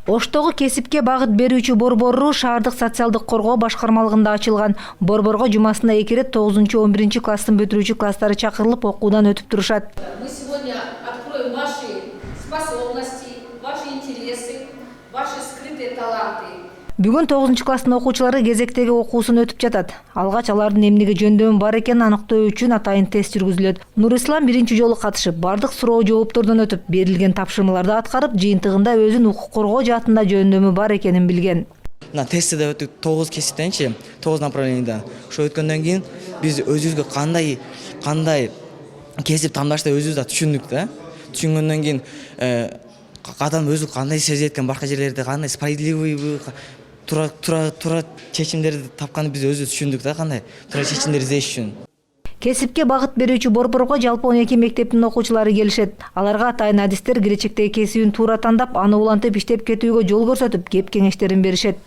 Оштогу кесипке багыт берүүчү борбору шаардык социалдык коргоо башкармалыгында ачылган. Борборго жумасына 2 рет 9-11 класстын бүтүрүүчү класстары чакырылып окуудан өтүп турушат. Мы сегодня откроем ваши способности, ваши интересы, ваши скрытые таланты. Бүгүн 9-класстын окуучулары кезектеги окуусун өтүп жатат. Алгач алардын эмнеге жөндөмү бар экенин аныктоо үчүн атайын тест жүргүзүлөт. Нурислам биринчи жолу катышып, бардык суроо жооптордон өтүп, берилген тапшырмаларды аткарып, жыйынтыгында өзүн укук коргоо жаатында жөндөмү бар экенин билген. Мына тестте өттүк 9 кесиптенчи, 9 направленияда. Ошо өткөндөн кийин биз өзүбүзгө кандай кесип тандашты өзүбүз да түшүндүк да. Түшүнгөндөн кийин адам өзү кандай сезет экен, башка жерлерде кандай справедливый тура чечимдерди тапканды биз өзүбүз түшүндүк да, кандай тура чечимдер издеш үчүн. Кесипке багыт берүүчү борборго жалпы 12 мектептин окуучулары келишет. Аларга атайын адистер келечектеги кесибин туура тандап, аны улантып иштеп кетүүгө жол көрсөтүп, кеп кеңештерин беришет.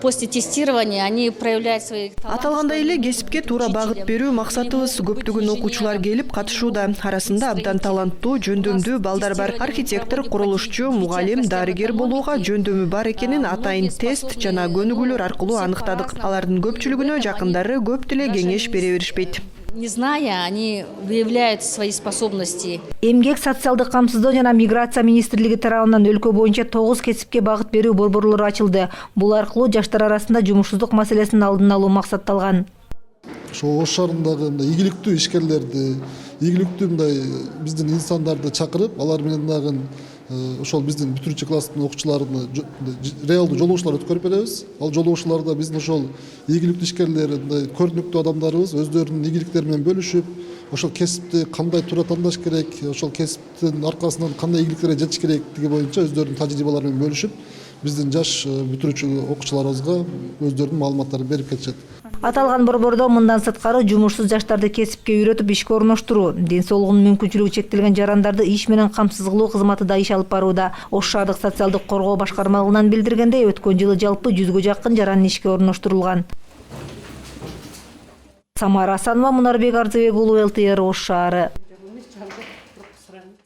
После тестирования они проявляют свои таланты. Аталгандай эле кесипке туура багыт берүү максатыбыз. Көптөгөн окуучулар келип катышууда. Арасында абдан таланттуу, жөндөмдүү балдар бар. Архитектор, курулушчу, мугалим, дарыгер болууга жөндөмү бар экенин атайын тест жана көнүгүүлөр аркылуу аныктадык. Алардын көпчүлүгүнө жакындары көп деле кеңеш бере беришпейт. Не зная, они выявляют свои способности. Эмгек, социалдык камсыздоо жана миграция министрлиги тарабынан өлкө боюнча 9 кесипке багыт берүү борборлору ачылды. Бул аркылуу жаштар арасында жумушсуздук маселесин алдын алуу максатталган. Ошо Ош шаарындагы ийгиликтүү ишкерлерди, ийгиликтүү биздин инсандарды чакырып, алар менен дагы ошол биздин бүтүрүүчү класстын окуучуларыны реалдуу жолугушуулар өткөрүп беребиз. Ал жолугушууларда биздин ошол ийгиликтүү ишкерлер, көрүнүктүү адамдарыбыз өздөрүнүн ийгиликтери менен бөлүшүп, ошол кесипти кандай туура тандаш керек, ошол кесиптин аркасынан кандай ийгиликтерге жетиш керектиги боюнча өздөрүнүн тажрыйбалары менен бөлүшүп, биздин жаш бүтүрүүчү окуучуларыбызга өздөрүнүн маалыматтарын берип кетишет. Аталган борбордо мындан сырткары жумушсуз жаштарды кесипке үйрөтүп ишке орноштуруу, ден соолугунун мүмкүнчүлүгү чектелген жарандарды иш менен камсыз кылуу кызматы да иш алып барууда. Ош шаардык социалдык коргоо башкармалыгынан билдиргендей, өткөн жылы жалпы 100гө жакын жаран ишке орноштурулган. Самара Асанова, Мунарбек Арзыбек уулу, ЛТР, Ош шаары.